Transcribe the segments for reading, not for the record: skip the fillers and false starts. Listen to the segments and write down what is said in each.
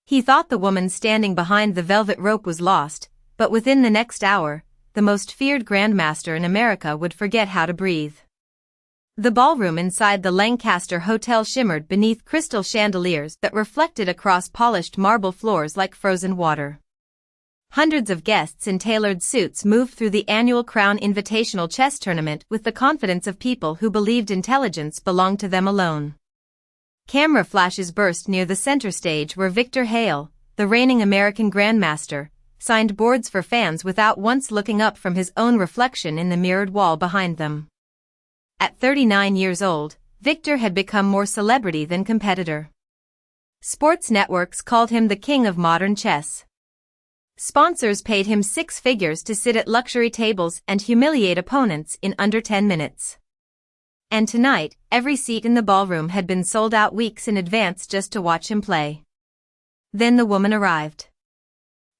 He thought the woman standing behind the velvet rope was lost, but within the next hour, the most feared grandmaster in America would forget how to breathe. The ballroom inside the Lancaster Hotel shimmered beneath crystal chandeliers that reflected across polished marble floors like frozen water. Hundreds of guests in tailored suits moved through the annual Crown Invitational Chess Tournament with the confidence of people who believed intelligence belonged to them alone. Camera flashes burst near the center stage where Victor Hale, the reigning American Grandmaster, signed boards for fans without once looking up from his own reflection in the mirrored wall behind them. At 39 years old, Victor had become more celebrity than competitor. Sports networks called him the king of modern chess. Sponsors paid him six figures to sit at luxury tables and humiliate opponents in under 10 minutes. And tonight, every seat in the ballroom had been sold out weeks in advance just to watch him play. Then the woman arrived.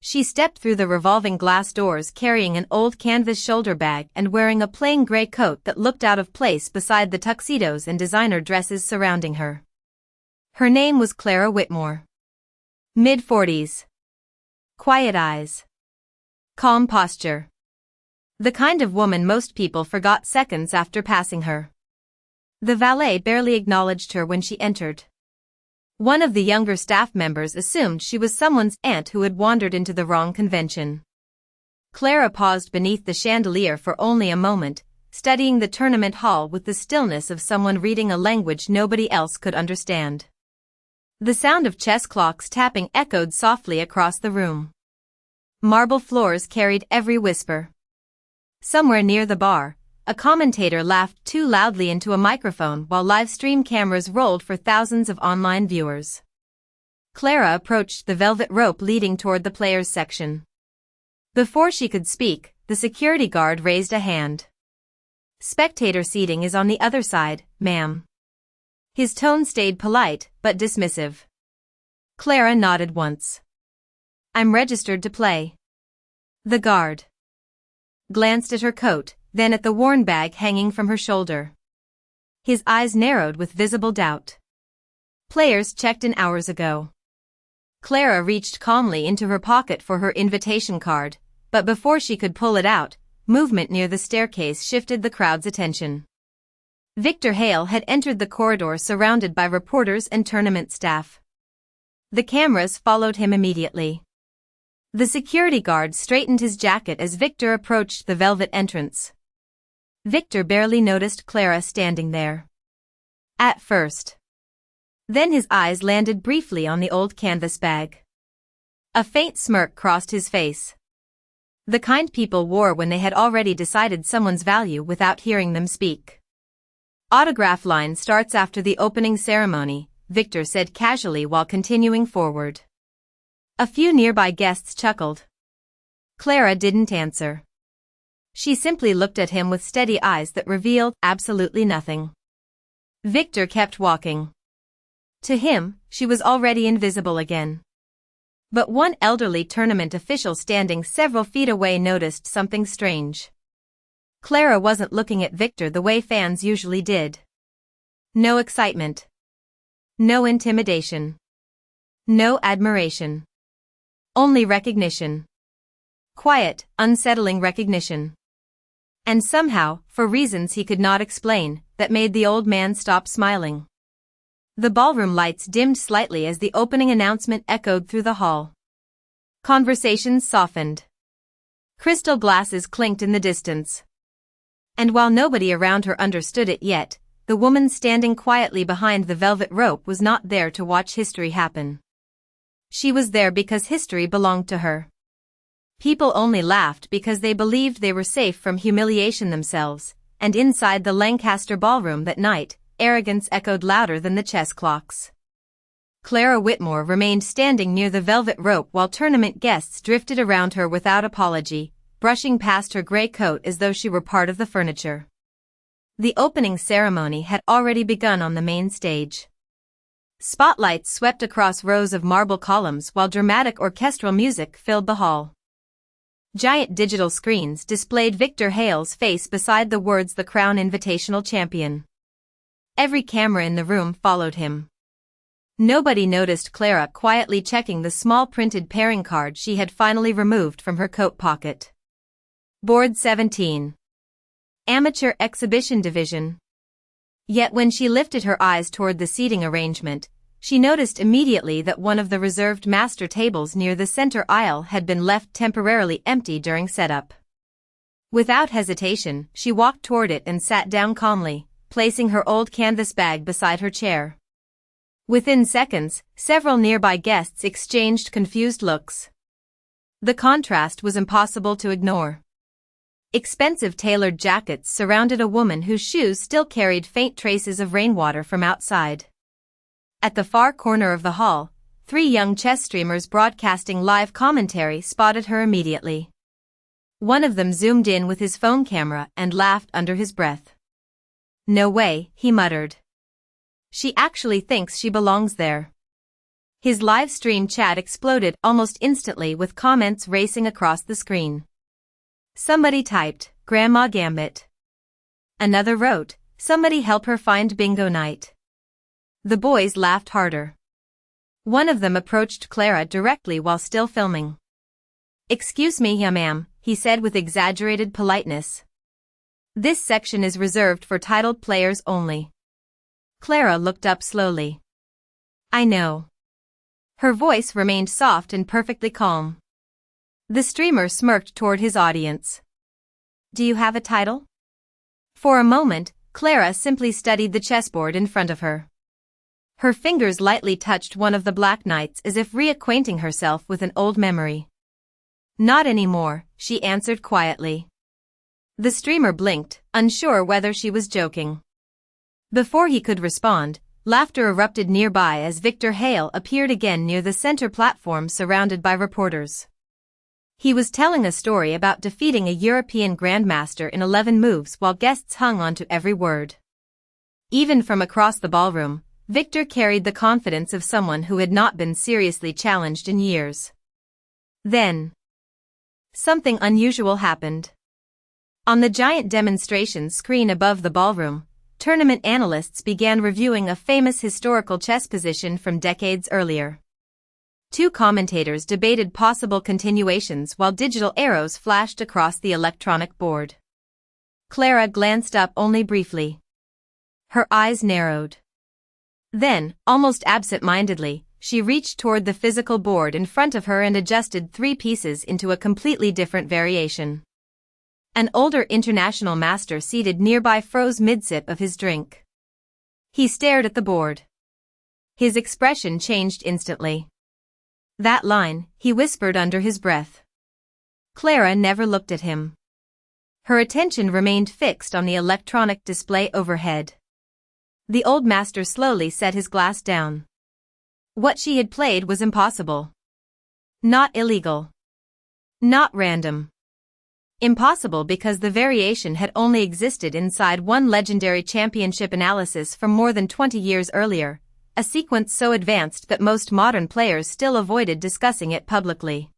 She stepped through the revolving glass doors carrying an old canvas shoulder bag and wearing a plain gray coat that looked out of place beside the tuxedos and designer dresses surrounding her. Her name was Clara Whitmore. Mid-40s. Quiet eyes. Calm posture. The kind of woman most people forgot seconds after passing her. The valet barely acknowledged her when she entered. One of the younger staff members assumed she was someone's aunt who had wandered into the wrong convention. Clara paused beneath the chandelier for only a moment, studying the tournament hall with the stillness of someone reading a language nobody else could understand. The sound of chess clocks tapping echoed softly across the room. Marble floors carried every whisper. Somewhere near the bar, a commentator laughed too loudly into a microphone while live stream cameras rolled for thousands of online viewers. Clara approached the velvet rope leading toward the players' section. Before she could speak, the security guard raised a hand. "Spectator seating is on the other side, ma'am." His tone stayed polite, but dismissive. Clara nodded once. "I'm registered to play." The guard glanced at her coat, then at the worn bag hanging from her shoulder. His eyes narrowed with visible doubt. "Players checked in hours ago." Clara reached calmly into her pocket for her invitation card, but before she could pull it out, movement near the staircase shifted the crowd's attention. Victor Hale had entered the corridor surrounded by reporters and tournament staff. The cameras followed him immediately. The security guard straightened his jacket as Victor approached the velvet entrance. Victor barely noticed Clara standing there. At first. Then his eyes landed briefly on the old canvas bag. A faint smirk crossed his face. The kind people wore when they had already decided someone's value without hearing them speak. "Autograph line starts after the opening ceremony," Victor said casually while continuing forward. A few nearby guests chuckled. Clara didn't answer. She simply looked at him with steady eyes that revealed absolutely nothing. Victor kept walking. To him, she was already invisible again. But one elderly tournament official standing several feet away noticed something strange. Clara wasn't looking at Victor the way fans usually did. No excitement. No intimidation. No admiration. Only recognition. Quiet, unsettling recognition. And somehow, for reasons he could not explain, that made the old man stop smiling. The ballroom lights dimmed slightly as the opening announcement echoed through the hall. Conversations softened. Crystal glasses clinked in the distance. And while nobody around her understood it yet, the woman standing quietly behind the velvet rope was not there to watch history happen. She was there because history belonged to her. People only laughed because they believed they were safe from humiliation themselves, and inside the Lancaster ballroom that night, arrogance echoed louder than the chess clocks. Clara Whitmore remained standing near the velvet rope while tournament guests drifted around her without apology, brushing past her gray coat as though she were part of the furniture. The opening ceremony had already begun on the main stage. Spotlights swept across rows of marble columns while dramatic orchestral music filled the hall. Giant digital screens displayed Victor Hale's face beside the words "The Crown Invitational Champion." Every camera in the room followed him. Nobody noticed Clara quietly checking the small printed pairing card she had finally removed from her coat pocket. Board 17. Amateur Exhibition Division. Yet when she lifted her eyes toward the seating arrangement, she noticed immediately that one of the reserved master tables near the center aisle had been left temporarily empty during setup. Without hesitation, she walked toward it and sat down calmly, placing her old canvas bag beside her chair. Within seconds, several nearby guests exchanged confused looks. The contrast was impossible to ignore. Expensive tailored jackets surrounded a woman whose shoes still carried faint traces of rainwater from outside. At the far corner of the hall, 3 young chess streamers broadcasting live commentary spotted her immediately. One of them zoomed in with his phone camera and laughed under his breath. "No way," he muttered. "She actually thinks she belongs there." His live stream chat exploded almost instantly with comments racing across the screen. Somebody typed, "Grandma Gambit." Another wrote, "Somebody help her find bingo night." The boys laughed harder. One of them approached Clara directly while still filming. "Excuse me, ma'am," he said with exaggerated politeness. "This section is reserved for titled players only." Clara looked up slowly. "I know." Her voice remained soft and perfectly calm. The streamer smirked toward his audience. "Do you have a title?" For a moment, Clara simply studied the chessboard in front of her. Her fingers lightly touched one of the black knights as if reacquainting herself with an old memory. "Not anymore," she answered quietly. The streamer blinked, unsure whether she was joking. Before he could respond, laughter erupted nearby as Victor Hale appeared again near the center platform surrounded by reporters. He was telling a story about defeating a European grandmaster in 11 moves while guests hung on to every word. Even from across the ballroom, Victor carried the confidence of someone who had not been seriously challenged in years. Then, something unusual happened. On the giant demonstration screen above the ballroom, tournament analysts began reviewing a famous historical chess position from decades earlier. 2 commentators debated possible continuations while digital arrows flashed across the electronic board. Clara glanced up only briefly. Her eyes narrowed. Then, almost absent-mindedly, she reached toward the physical board in front of her and adjusted 3 pieces into a completely different variation. An older international master seated nearby froze mid-sip of his drink. He stared at the board. His expression changed instantly. "That line," he whispered under his breath. Clara never looked at him. Her attention remained fixed on the electronic display overhead. The old master slowly set his glass down. What she had played was impossible. Not illegal. Not random. Impossible because the variation had only existed inside one legendary championship analysis from more than 20 years earlier, a sequence so advanced that most modern players still avoided discussing it publicly.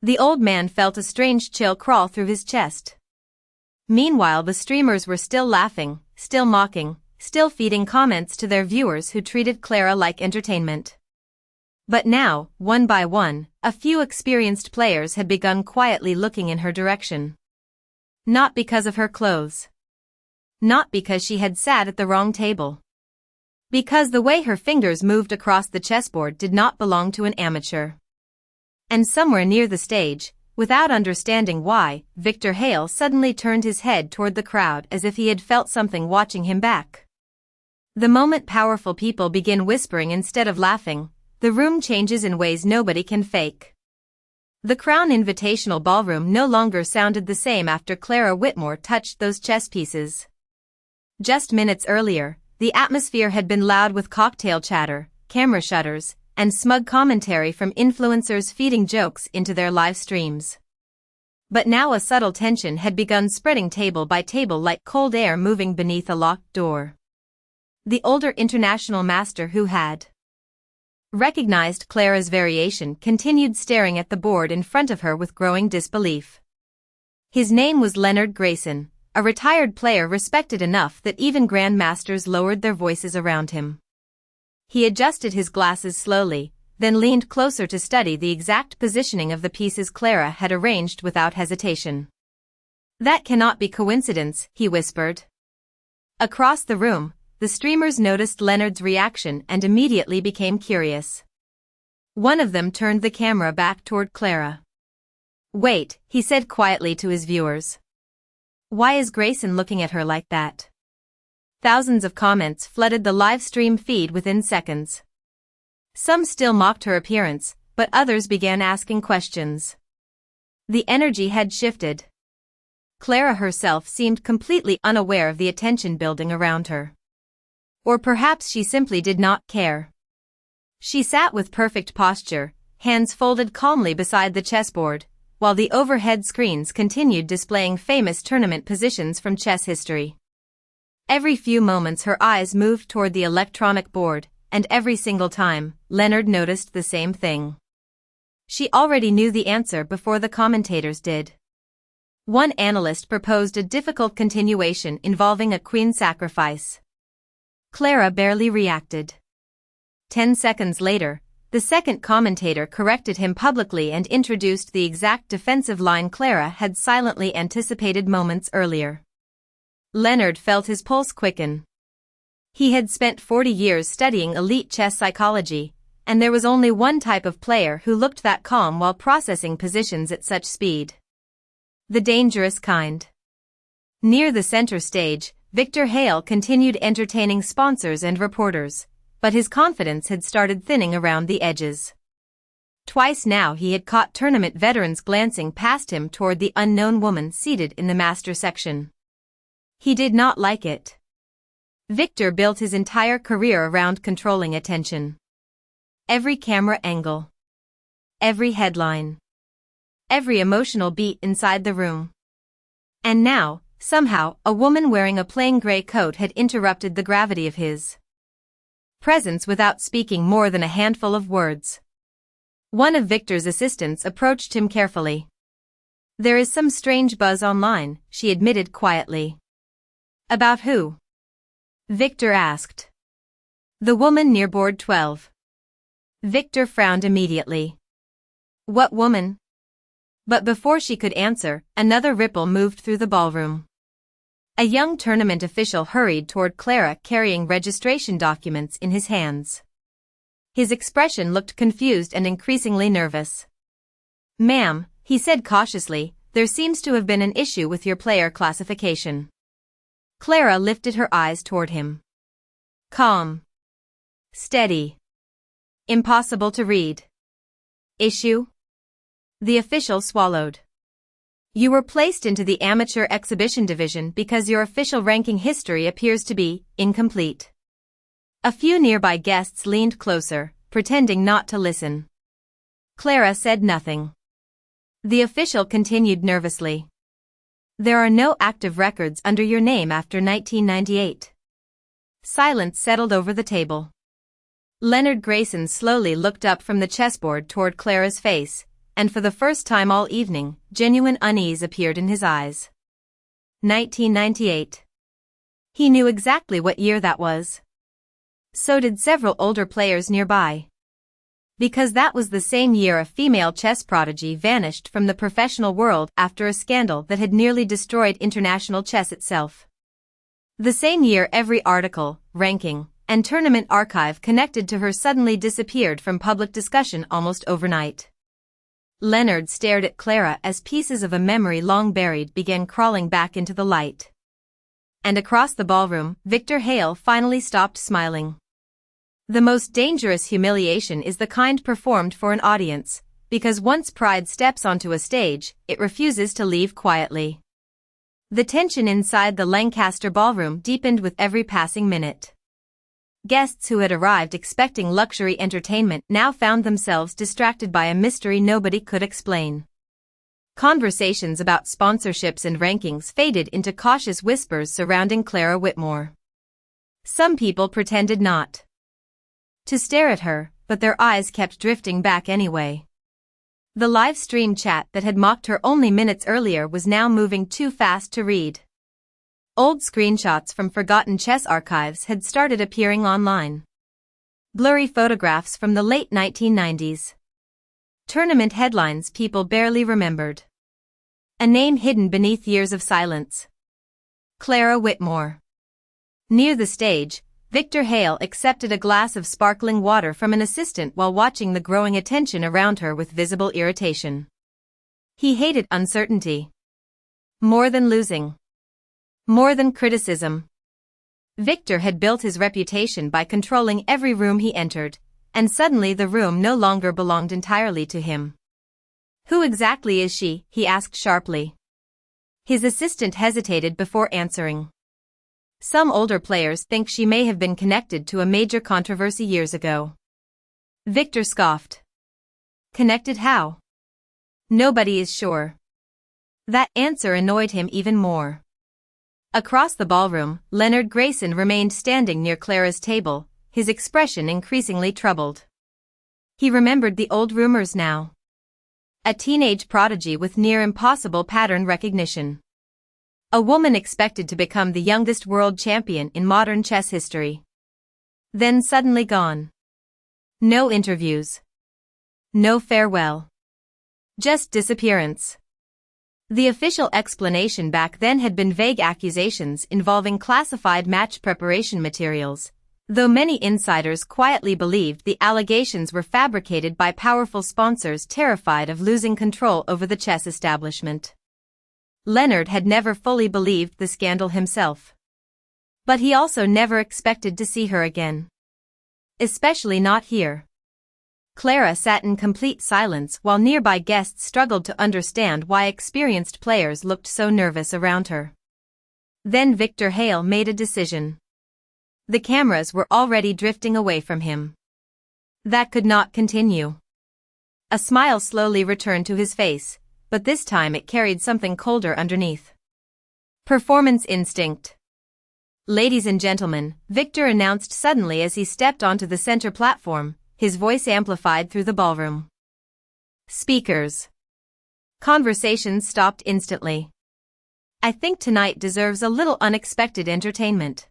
The old man felt a strange chill crawl through his chest. Meanwhile, the streamers were still laughing, still mocking, still feeding comments to their viewers who treated Clara like entertainment. But now, one by one, a few experienced players had begun quietly looking in her direction. Not because of her clothes. Not because she had sat at the wrong table. Because the way her fingers moved across the chessboard did not belong to an amateur. And somewhere near the stage, without understanding why, Victor Hale suddenly turned his head toward the crowd as if he had felt something watching him back. The moment powerful people begin whispering instead of laughing, the room changes in ways nobody can fake. The Crown Invitational Ballroom no longer sounded the same after Clara Whitmore touched those chess pieces. Just minutes earlier, the atmosphere had been loud with cocktail chatter, camera shutters, and smug commentary from influencers feeding jokes into their live streams. But now a subtle tension had begun spreading table by table like cold air moving beneath a locked door. The older international master who had recognized Clara's variation continued staring at the board in front of her with growing disbelief. His name was Leonard Grayson, a retired player respected enough that even grandmasters lowered their voices around him. He adjusted his glasses slowly, then leaned closer to study the exact positioning of the pieces Clara had arranged without hesitation. "That cannot be coincidence," he whispered. Across the room, the streamers noticed Leonard's reaction and immediately became curious. One of them turned the camera back toward Clara. "Wait," he said quietly to his viewers. "Why is Grayson looking at her like that?" Thousands of comments flooded the live stream feed within seconds. Some still mocked her appearance, but others began asking questions. The energy had shifted. Clara herself seemed completely unaware of the attention building around her. Or perhaps she simply did not care. She sat with perfect posture, hands folded calmly beside the chessboard, while the overhead screens continued displaying famous tournament positions from chess history. Every few moments her eyes moved toward the electronic board, and every single time, Leonard noticed the same thing. She already knew the answer before the commentators did. One analyst proposed a difficult continuation involving a queen sacrifice. Clara barely reacted. 10 seconds later, the second commentator corrected him publicly and introduced the exact defensive line Clara had silently anticipated moments earlier. Leonard felt his pulse quicken. He had spent 40 years studying elite chess psychology, and there was only one type of player who looked that calm while processing positions at such speed. The dangerous kind. Near the center stage, Victor Hale continued entertaining sponsors and reporters, but his confidence had started thinning around the edges. Twice now he had caught tournament veterans glancing past him toward the unknown woman seated in the master section. He did not like it. Victor built his entire career around controlling attention. Every camera angle. Every headline. Every emotional beat inside the room. And now, somehow, a woman wearing a plain gray coat had interrupted the gravity of his presence without speaking more than a handful of words. One of Victor's assistants approached him carefully. "There is some strange buzz online," she admitted quietly. "About who?" Victor asked. "The woman near board 12. Victor frowned immediately. "What woman?" But before she could answer, another ripple moved through the ballroom. A young tournament official hurried toward Clara carrying registration documents in his hands. His expression looked confused and increasingly nervous. "Ma'am," he said cautiously, "there seems to have been an issue with your player classification." Clara lifted her eyes toward him. Calm. Steady. Impossible to read. "Issue?" The official swallowed. "You were placed into the amateur exhibition division because your official ranking history appears to be incomplete." A few nearby guests leaned closer, pretending not to listen. Clara said nothing. The official continued nervously. "There are no active records under your name after 1998. Silence settled over the table. Leonard Grayson slowly looked up from the chessboard toward Clara's face, and for the first time all evening, genuine unease appeared in his eyes. 1998. He knew exactly what year that was. So did several older players nearby. Because that was the same year a female chess prodigy vanished from the professional world after a scandal that had nearly destroyed international chess itself. The same year every article, ranking, and tournament archive connected to her suddenly disappeared from public discussion almost overnight. Leonard stared at Clara as pieces of a memory long buried began crawling back into the light. And across the ballroom, Victor Hale finally stopped smiling. The most dangerous humiliation is the kind performed for an audience, because once pride steps onto a stage, it refuses to leave quietly. The tension inside the Lancaster ballroom deepened with every passing minute. Guests who had arrived expecting luxury entertainment now found themselves distracted by a mystery nobody could explain. Conversations about sponsorships and rankings faded into cautious whispers surrounding Clara Whitmore. Some people pretended not to stare at her, but their eyes kept drifting back anyway. The live stream chat that had mocked her only minutes earlier was now moving too fast to read. Old screenshots from forgotten chess archives had started appearing online. Blurry photographs from the late 1990s. Tournament headlines people barely remembered. A name hidden beneath years of silence. Clara Whitmore. Near the stage, Victor Hale accepted a glass of sparkling water from an assistant while watching the growing attention around her with visible irritation. He hated uncertainty. More than losing. More than criticism. Victor had built his reputation by controlling every room he entered, and suddenly the room no longer belonged entirely to him. "Who exactly is she?" he asked sharply. His assistant hesitated before answering. "Some older players think she may have been connected to a major controversy years ago." Victor scoffed. "Connected how?" "Nobody is sure." That answer annoyed him even more. Across the ballroom, Leonard Grayson remained standing near Clara's table, his expression increasingly troubled. He remembered the old rumors now. A teenage prodigy with near-impossible pattern recognition. A woman expected to become the youngest world champion in modern chess history. Then suddenly gone. No interviews. No farewell. Just disappearance. The official explanation back then had been vague accusations involving classified match preparation materials, though many insiders quietly believed the allegations were fabricated by powerful sponsors terrified of losing control over the chess establishment. Leonard had never fully believed the scandal himself. But he also never expected to see her again. Especially not here. Clara sat in complete silence while nearby guests struggled to understand why experienced players looked so nervous around her. Then Victor Hale made a decision. The cameras were already drifting away from him. That could not continue. A smile slowly returned to his face, but this time it carried something colder underneath. Performance instinct. "Ladies and gentlemen," Victor announced suddenly as he stepped onto the center platform, his voice amplified through the ballroom. Speakers. Conversations stopped instantly. "I think tonight deserves a little unexpected entertainment."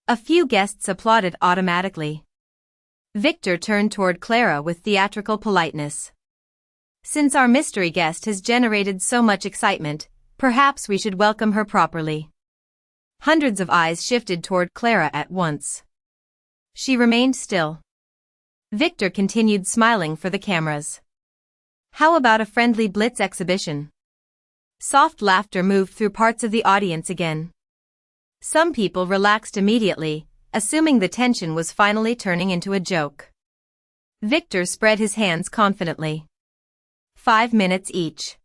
A few guests applauded automatically. Victor turned toward Clara with theatrical politeness. "Since our mystery guest has generated so much excitement, perhaps we should welcome her properly." Hundreds of eyes shifted toward Clara at once. She remained still. Victor continued smiling for the cameras. "How about a friendly blitz exhibition?" Soft laughter moved through parts of the audience again. Some people relaxed immediately, assuming the tension was finally turning into a joke. Victor spread his hands confidently. 5 minutes each.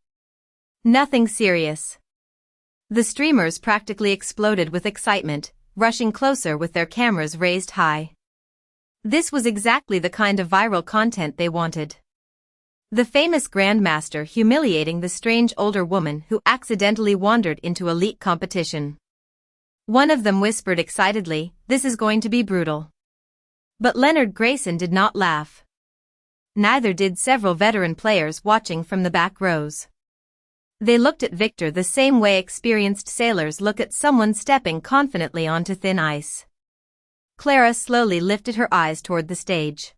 Nothing serious. The streamers practically exploded with excitement, rushing closer with their cameras raised high. This was exactly the kind of viral content they wanted. The famous grandmaster humiliating the strange older woman who accidentally wandered into elite competition. One of them whispered excitedly, "This is going to be brutal." But Leonard Grayson did not laugh. Neither did several veteran players watching from the back rows. They looked at Victor the same way experienced sailors look at someone stepping confidently onto thin ice. Clara slowly lifted her eyes toward the stage.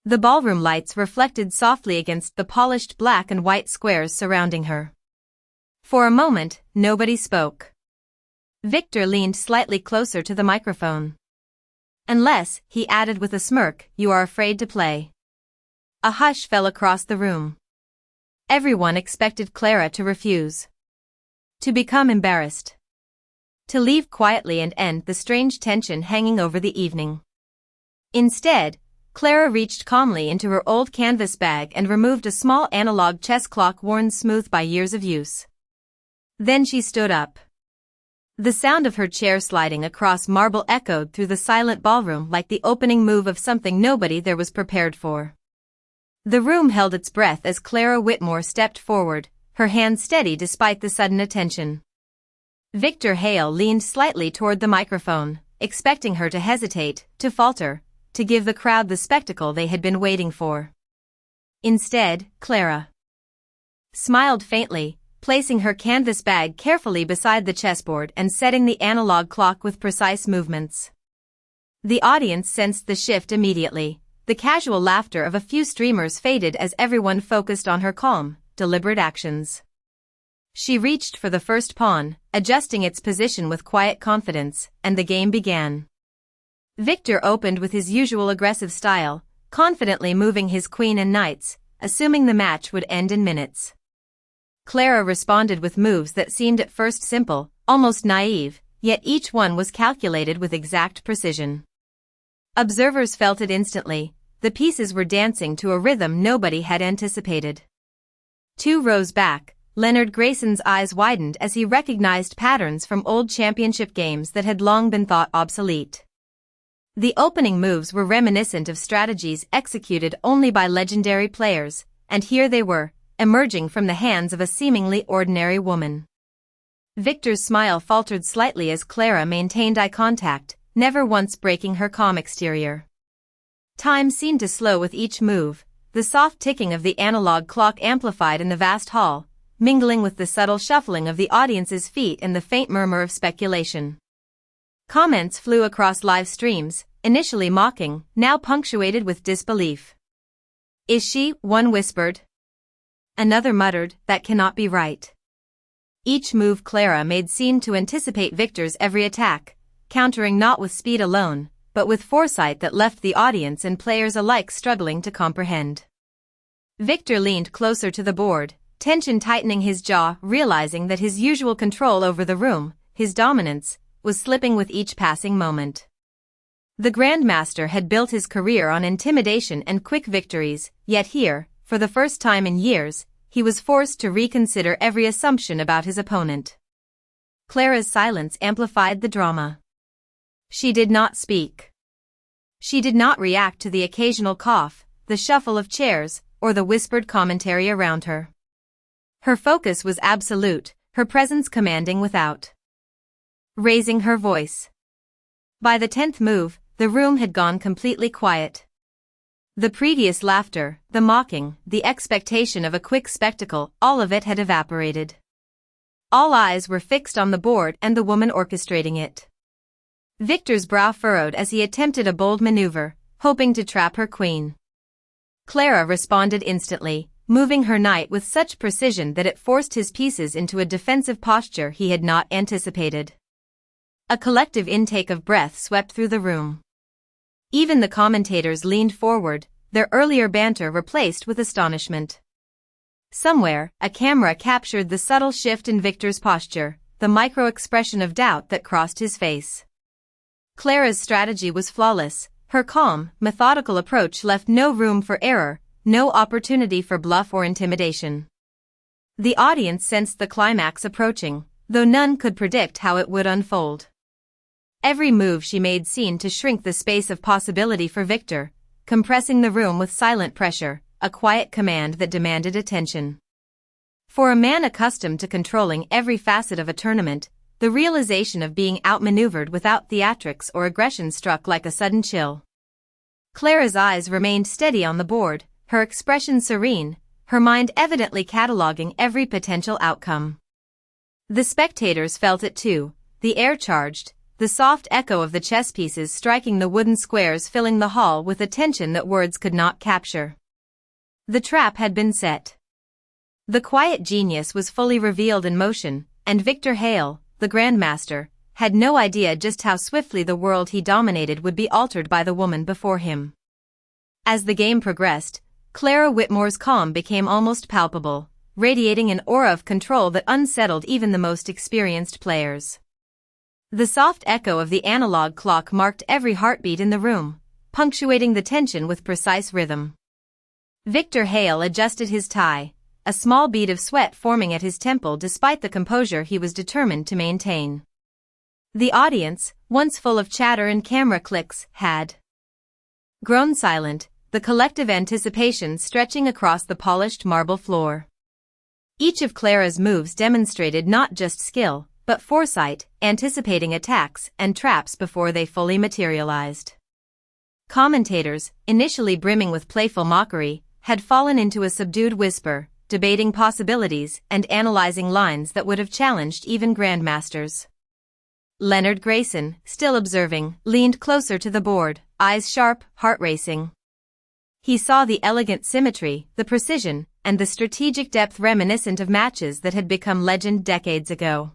The ballroom lights reflected softly against the polished black and white squares surrounding her. For a moment, nobody spoke. Victor leaned slightly closer to the microphone. "Unless," he added with a smirk, "you are afraid to play." A hush fell across the room. Everyone expected Clara to refuse. To become embarrassed. To leave quietly and end the strange tension hanging over the evening. Instead, Clara reached calmly into her old canvas bag and removed a small analog chess clock worn smooth by years of use. Then she stood up. The sound of her chair sliding across marble echoed through the silent ballroom like the opening move of something nobody there was prepared for. The room held its breath as Clara Whitmore stepped forward, her hand steady despite the sudden attention. Victor Hale leaned slightly toward the microphone, expecting her to hesitate, to falter, to give the crowd the spectacle they had been waiting for. Instead, Clara smiled faintly, placing her canvas bag carefully beside the chessboard and setting the analog clock with precise movements. The audience sensed the shift immediately. The casual laughter of a few streamers faded as everyone focused on her calm, deliberate actions. She reached for the first pawn, adjusting its position with quiet confidence, and the game began. Victor opened with his usual aggressive style, confidently moving his queen and knights, assuming the match would end in minutes. Clara responded with moves that seemed at first simple, almost naive, yet each one was calculated with exact precision. Observers felt it instantly. The pieces were dancing to a rhythm nobody had anticipated. 2 rows back, Leonard Grayson's eyes widened as he recognized patterns from old championship games that had long been thought obsolete. The opening moves were reminiscent of strategies executed only by legendary players, and here they were, emerging from the hands of a seemingly ordinary woman. Victor's smile faltered slightly as Clara maintained eye contact, never once breaking her calm exterior. Time seemed to slow with each move, the soft ticking of the analog clock amplified in the vast hall, mingling with the subtle shuffling of the audience's feet and the faint murmur of speculation. Comments flew across live streams, initially mocking, now punctuated with disbelief. "Is she?" one whispered. Another muttered, "That cannot be right." Each move Clara made seemed to anticipate Victor's every attack, countering not with speed alone, but with foresight that left the audience and players alike struggling to comprehend. Victor leaned closer to the board, tension tightening his jaw, realizing that his usual control over the room, his dominance, was slipping with each passing moment. The Grandmaster had built his career on intimidation and quick victories, yet here, for the first time in years, he was forced to reconsider every assumption about his opponent. Clara's silence amplified the drama. She did not speak. She did not react to the occasional cough, the shuffle of chairs, or the whispered commentary around her. Her focus was absolute, her presence commanding without raising her voice. By the 10th move, the room had gone completely quiet. The previous laughter, the mocking, the expectation of a quick spectacle, all of it had evaporated. All eyes were fixed on the board and the woman orchestrating it. Victor's brow furrowed as he attempted a bold maneuver, hoping to trap her queen. Clara responded instantly, moving her knight with such precision that it forced his pieces into a defensive posture he had not anticipated. A collective intake of breath swept through the room. Even the commentators leaned forward, their earlier banter replaced with astonishment. Somewhere, a camera captured the subtle shift in Victor's posture, the micro-expression of doubt that crossed his face. Clara's strategy was flawless. Her calm, methodical approach left no room for error, no opportunity for bluff or intimidation. The audience sensed the climax approaching, though none could predict how it would unfold. Every move she made seemed to shrink the space of possibility for Victor, compressing the room with silent pressure, a quiet command that demanded attention. For a man accustomed to controlling every facet of a tournament, the realization of being outmaneuvered without theatrics or aggression struck like a sudden chill. Clara's eyes remained steady on the board, her expression serene, her mind evidently cataloging every potential outcome. The spectators felt it too, the air charged, the soft echo of the chess pieces striking the wooden squares filling the hall with a tension that words could not capture. The trap had been set. The quiet genius was fully revealed in motion, and Victor Hale, the Grandmaster, had no idea just how swiftly the world he dominated would be altered by the woman before him. As the game progressed, Clara Whitmore's calm became almost palpable, radiating an aura of control that unsettled even the most experienced players. The soft echo of the analog clock marked every heartbeat in the room, punctuating the tension with precise rhythm. Victor Hale adjusted his tie, a small bead of sweat forming at his temple despite the composure he was determined to maintain. The audience, once full of chatter and camera clicks, had grown silent, the collective anticipation stretching across the polished marble floor. Each of Clara's moves demonstrated not just skill, but foresight, anticipating attacks and traps before they fully materialized. Commentators, initially brimming with playful mockery, had fallen into a subdued whisper, debating possibilities and analyzing lines that would have challenged even grandmasters. Leonard Grayson, still observing, leaned closer to the board, eyes sharp, heart racing. He saw the elegant symmetry, the precision, and the strategic depth reminiscent of matches that had become legend decades ago.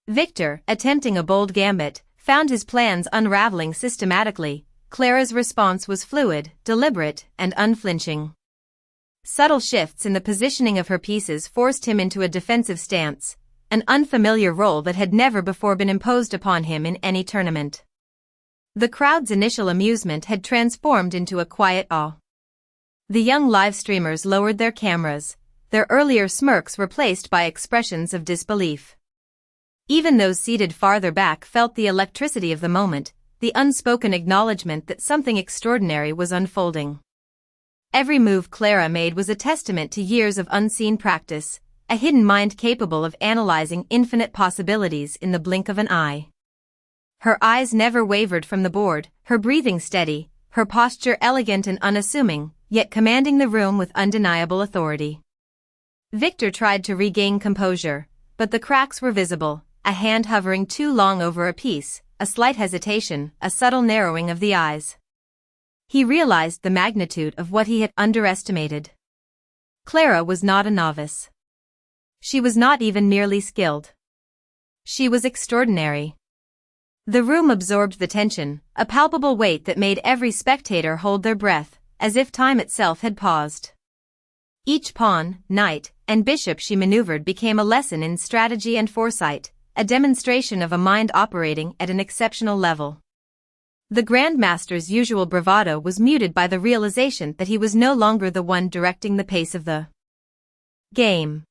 Victor, attempting a bold gambit, found his plans unraveling systematically. Clara's response was fluid, deliberate, and unflinching. Subtle shifts in the positioning of her pieces forced him into a defensive stance, an unfamiliar role that had never before been imposed upon him in any tournament. The crowd's initial amusement had transformed into a quiet awe. The young live streamers lowered their cameras, their earlier smirks replaced by expressions of disbelief. Even those seated farther back felt the electricity of the moment, the unspoken acknowledgement that something extraordinary was unfolding. Every move Clara made was a testament to years of unseen practice, a hidden mind capable of analyzing infinite possibilities in the blink of an eye. Her eyes never wavered from the board, her breathing steady, her posture elegant and unassuming, yet commanding the room with undeniable authority. Victor tried to regain composure, but the cracks were visible, a hand hovering too long over a piece, a slight hesitation, a subtle narrowing of the eyes. He realized the magnitude of what he had underestimated. Clara was not a novice. She was not even merely skilled. She was extraordinary. The room absorbed the tension, a palpable weight that made every spectator hold their breath, as if time itself had paused. Each pawn, knight, and bishop she maneuvered became a lesson in strategy and foresight, a demonstration of a mind operating at an exceptional level. The Grandmaster's usual bravado was muted by the realization that he was no longer the one directing the pace of the game.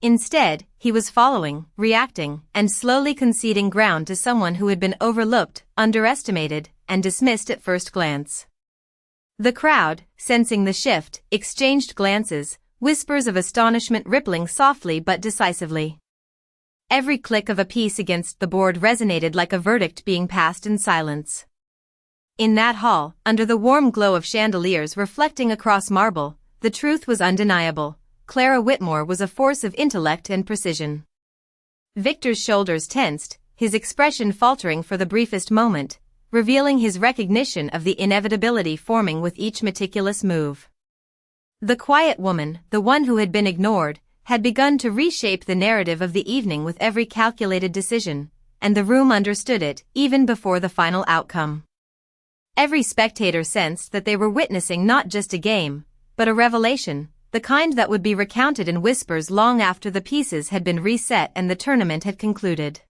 Instead, he was following, reacting, and slowly conceding ground to someone who had been overlooked, underestimated, and dismissed at first glance. The crowd, sensing the shift, exchanged glances, whispers of astonishment rippling softly but decisively. Every click of a piece against the board resonated like a verdict being passed in silence. In that hall, under the warm glow of chandeliers reflecting across marble, the truth was undeniable. Clara Whitmore was a force of intellect and precision. Victor's shoulders tensed, his expression faltering for the briefest moment, revealing his recognition of the inevitability forming with each meticulous move. The quiet woman, the one who had been ignored, had begun to reshape the narrative of the evening with every calculated decision, and the room understood it, even before the final outcome. Every spectator sensed that they were witnessing not just a game, but a revelation, the kind that would be recounted in whispers long after the pieces had been reset and the tournament had concluded.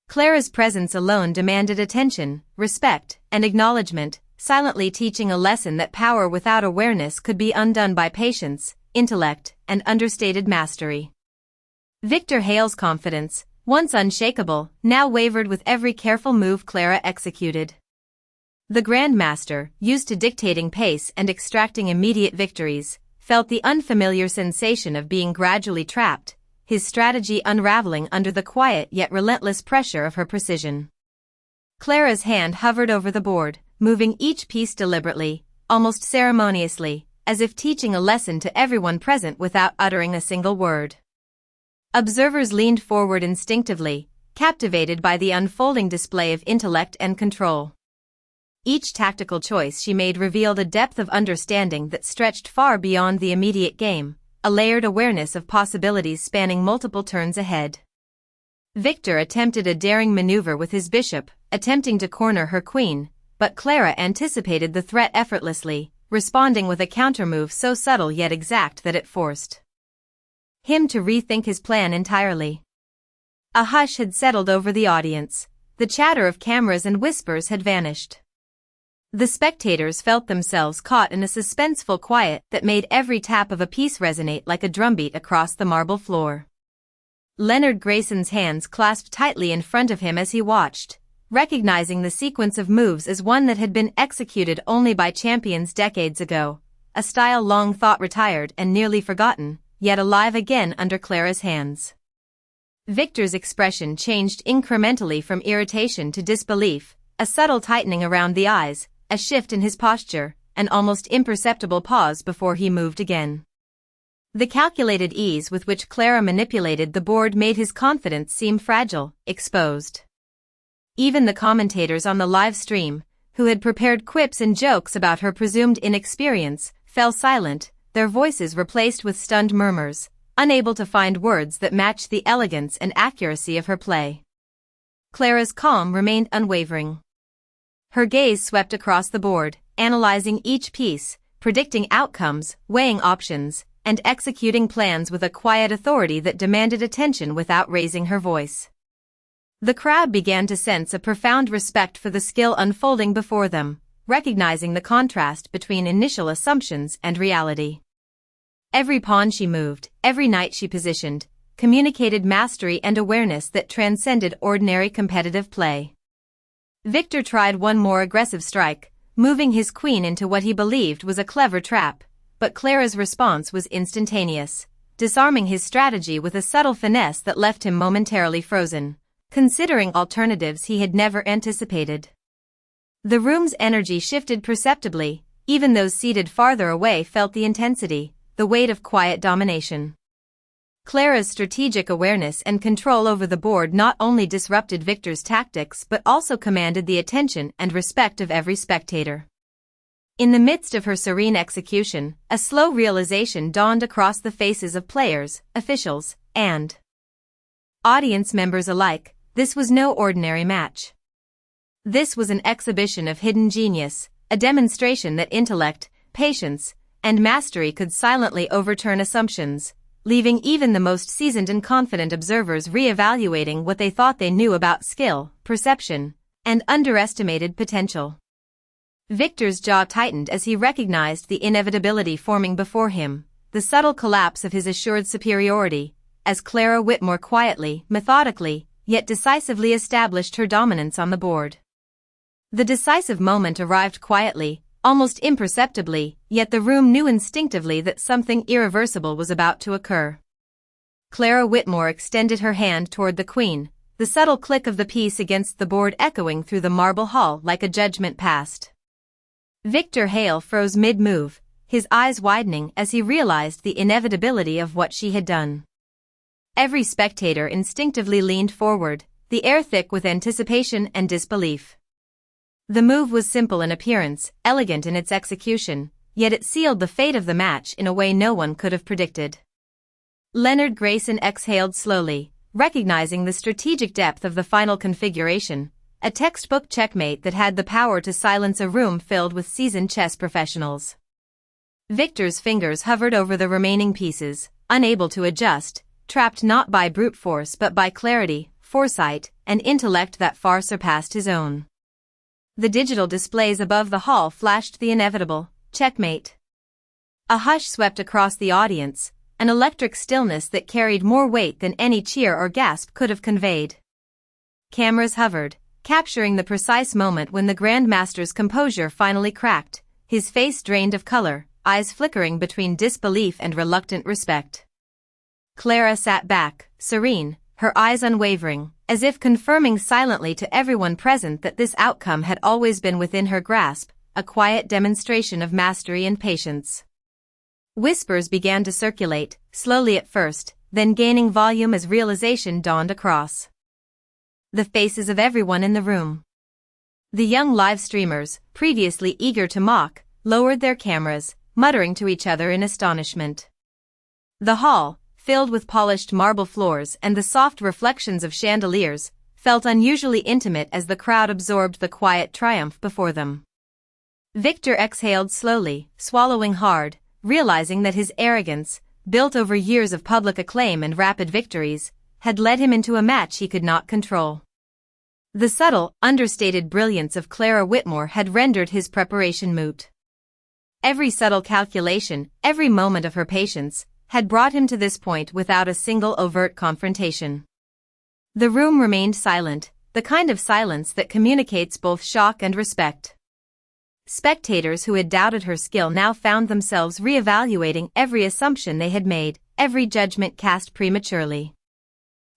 Clara's presence alone demanded attention, respect, and acknowledgement, silently teaching a lesson that power without awareness could be undone by patience, intellect, and understated mastery. Victor Hale's confidence, once unshakable, now wavered with every careful move Clara executed. The Grandmaster, used to dictating pace and extracting immediate victories, felt the unfamiliar sensation of being gradually trapped, his strategy unraveling under the quiet yet relentless pressure of her precision. Clara's hand hovered over the board, moving each piece deliberately, almost ceremoniously, as if teaching a lesson to everyone present without uttering a single word. Observers leaned forward instinctively, captivated by the unfolding display of intellect and control. Each tactical choice she made revealed a depth of understanding that stretched far beyond the immediate game, a layered awareness of possibilities spanning multiple turns ahead. Victor attempted a daring maneuver with his bishop, attempting to corner her queen, but Clara anticipated the threat effortlessly, responding with a countermove so subtle yet exact that it forced him to rethink his plan entirely. A hush had settled over the audience, the chatter of cameras and whispers had vanished. The spectators felt themselves caught in a suspenseful quiet that made every tap of a piece resonate like a drumbeat across the marble floor. Leonard Grayson's hands clasped tightly in front of him as he watched, recognizing the sequence of moves as one that had been executed only by champions decades ago, a style long thought retired and nearly forgotten, yet alive again under Clara's hands. Victor's expression changed incrementally from irritation to disbelief, a subtle tightening around the eyes, a shift in his posture, an almost imperceptible pause before he moved again. The calculated ease with which Clara manipulated the board made his confidence seem fragile, exposed. even the commentators on the live stream, who had prepared quips and jokes about her presumed inexperience, fell silent, their voices replaced with stunned murmurs, unable to find words that matched the elegance and accuracy of her play. Clara's calm remained unwavering. Her gaze swept across the board, analyzing each piece, predicting outcomes, weighing options, and executing plans with a quiet authority that demanded attention without raising her voice. The crowd began to sense a profound respect for the skill unfolding before them, recognizing the contrast between initial assumptions and reality. Every pawn she moved, every knight she positioned, communicated mastery and awareness that transcended ordinary competitive play. Victor tried one more aggressive strike, moving his queen into what he believed was a clever trap, but Clara's response was instantaneous, disarming his strategy with a subtle finesse that left him momentarily frozen, considering alternatives he had never anticipated. The room's energy shifted perceptibly, even those seated farther away felt the intensity, the weight of quiet domination. Clara's strategic awareness and control over the board not only disrupted Victor's tactics but also commanded the attention and respect of every spectator. In the midst of her serene execution, a slow realization dawned across the faces of players, officials, and audience members alike. This was no ordinary match. This was an exhibition of hidden genius, a demonstration that intellect, patience, and mastery could silently overturn assumptions, leaving even the most seasoned and confident observers re-evaluating what they thought they knew about skill, perception, and underestimated potential. Victor's jaw tightened as he recognized the inevitability forming before him, the subtle collapse of his assured superiority, as Clara Whitmore quietly, methodically, yet decisively established her dominance on the board. The decisive moment arrived quietly, almost imperceptibly, yet the room knew instinctively that something irreversible was about to occur. Clara Whitmore extended her hand toward the queen, the subtle click of the piece against the board echoing through the marble hall like a judgment passed. Victor Hale froze mid-move, his eyes widening as he realized the inevitability of what she had done. Every spectator instinctively leaned forward, the air thick with anticipation and disbelief. The move was simple in appearance, elegant in its execution, yet it sealed the fate of the match in a way no one could have predicted. Leonard Grayson exhaled slowly, recognizing the strategic depth of the final configuration, a textbook checkmate that had the power to silence a room filled with seasoned chess professionals. Victor's fingers hovered over the remaining pieces, unable to adjust, trapped not by brute force but by clarity, foresight, and intellect that far surpassed his own. The digital displays above the hall flashed the inevitable, checkmate. A hush swept across the audience, an electric stillness that carried more weight than any cheer or gasp could have conveyed. Cameras hovered, capturing the precise moment when the Grandmaster's composure finally cracked, his face drained of color, eyes flickering between disbelief and reluctant respect. Clara sat back, serene, her eyes unwavering, as if confirming silently to everyone present that this outcome had always been within her grasp, a quiet demonstration of mastery and patience. Whispers began to circulate, slowly at first, then gaining volume as realization dawned across the faces of everyone in the room. The young live streamers, previously eager to mock, lowered their cameras, muttering to each other in astonishment. The hall, filled with polished marble floors and the soft reflections of chandeliers, felt unusually intimate as the crowd absorbed the quiet triumph before them. Victor exhaled slowly, swallowing hard, realizing that his arrogance, built over years of public acclaim and rapid victories, had led him into a match he could not control. The subtle, understated brilliance of Clara Whitmore had rendered his preparation moot. Every subtle calculation, every moment of her patience, had brought him to this point without a single overt confrontation. The room remained silent, the kind of silence that communicates both shock and respect. Spectators who had doubted her skill now found themselves re-evaluating every assumption they had made, every judgment cast prematurely.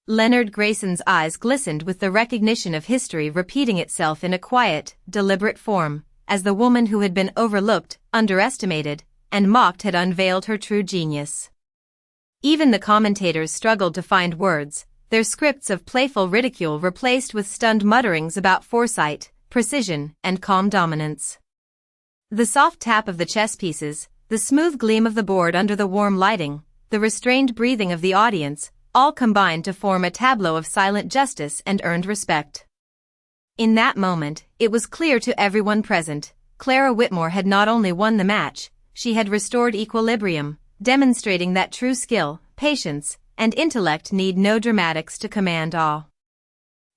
Leonard Grayson's eyes glistened with the recognition of history repeating itself in a quiet, deliberate form, as the woman who had been overlooked, underestimated, and mocked had unveiled her true genius. Even the commentators struggled to find words, their scripts of playful ridicule replaced with stunned mutterings about foresight, precision, and calm dominance. The soft tap of the chess pieces, the smooth gleam of the board under the warm lighting, the restrained breathing of the audience, all combined to form a tableau of silent justice and earned respect. In that moment, it was clear to everyone present, Clara Whitmore had not only won the match, she had restored equilibrium, demonstrating that true skill, patience, and intellect need no dramatics to command awe.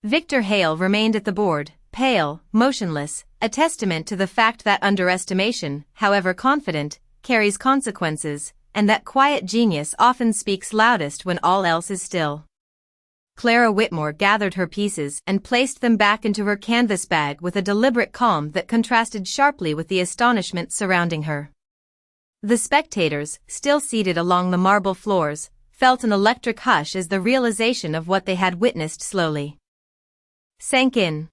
Victor Hale remained at the board, pale, motionless, a testament to the fact that underestimation, however confident, carries consequences, and that quiet genius often speaks loudest when all else is still. Clara Whitmore gathered her pieces and placed them back into her canvas bag with a deliberate calm that contrasted sharply with the astonishment surrounding her. The spectators, still seated along the marble floors, felt an electric hush as the realization of what they had witnessed slowly sank in.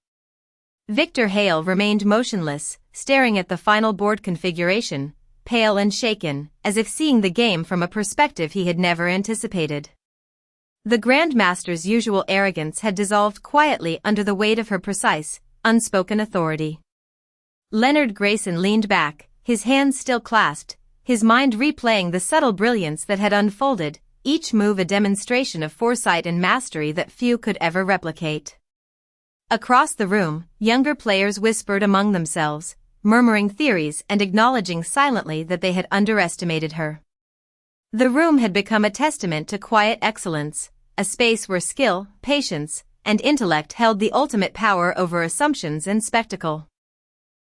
Victor Hale remained motionless, staring at the final board configuration, pale and shaken, as if seeing the game from a perspective he had never anticipated. The Grandmaster's usual arrogance had dissolved quietly under the weight of her precise, unspoken authority. Leonard Grayson leaned back, his hands still clasped, his mind replaying the subtle brilliance that had unfolded, each move a demonstration of foresight and mastery that few could ever replicate. Across the room, younger players whispered among themselves, murmuring theories and acknowledging silently that they had underestimated her. The room had become a testament to quiet excellence, a space where skill, patience, and intellect held the ultimate power over assumptions and spectacle.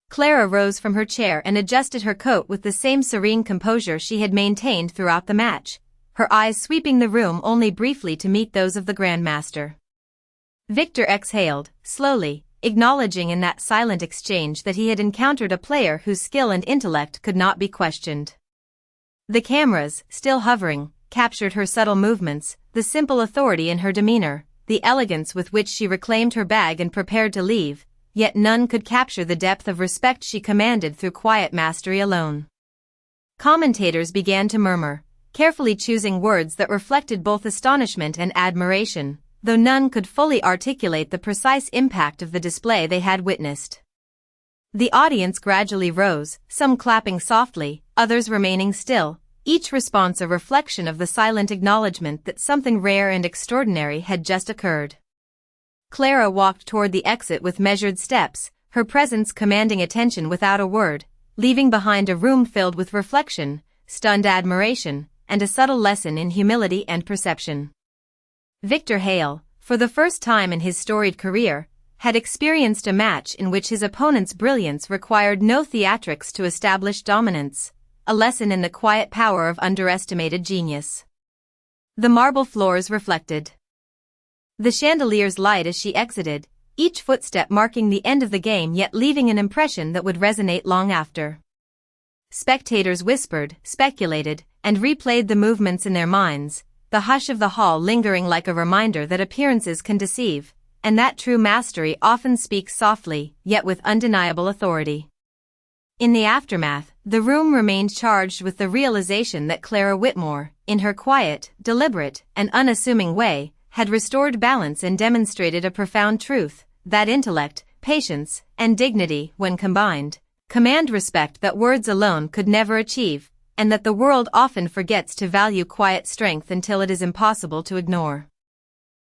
Clara rose from her chair and adjusted her coat with the same serene composure she had maintained throughout the match, her eyes sweeping the room only briefly to meet those of the Grandmaster. Victor exhaled, slowly, acknowledging in that silent exchange that he had encountered a player whose skill and intellect could not be questioned. The cameras, still hovering, captured her subtle movements, the simple authority in her demeanor, the elegance with which she reclaimed her bag and prepared to leave, yet none could capture the depth of respect she commanded through quiet mastery alone. Commentators began to murmur, carefully choosing words that reflected both astonishment and admiration, though none could fully articulate the precise impact of the display they had witnessed. The audience gradually rose, some clapping softly, others remaining still, each response a reflection of the silent acknowledgement that something rare and extraordinary had just occurred. Clara walked toward the exit with measured steps, her presence commanding attention without a word, leaving behind a room filled with reflection, stunned admiration, and a subtle lesson in humility and perception. Victor Hale, for the first time in his storied career, had experienced a match in which his opponent's brilliance required no theatrics to establish dominance, a lesson in the quiet power of underestimated genius. The marble floors reflected the chandelier's light as she exited, each footstep marking the end of the game yet leaving an impression that would resonate long after. Spectators whispered, speculated, and replayed the movements in their minds, the hush of the hall lingering like a reminder that appearances can deceive, and that true mastery often speaks softly, yet with undeniable authority. In the aftermath, the room remained charged with the realization that Clara Whitmore, in her quiet, deliberate, and unassuming way, had restored balance and demonstrated a profound truth, that intellect, patience, and dignity, when combined, command respect that words alone could never achieve, and that the world often forgets to value quiet strength until it is impossible to ignore.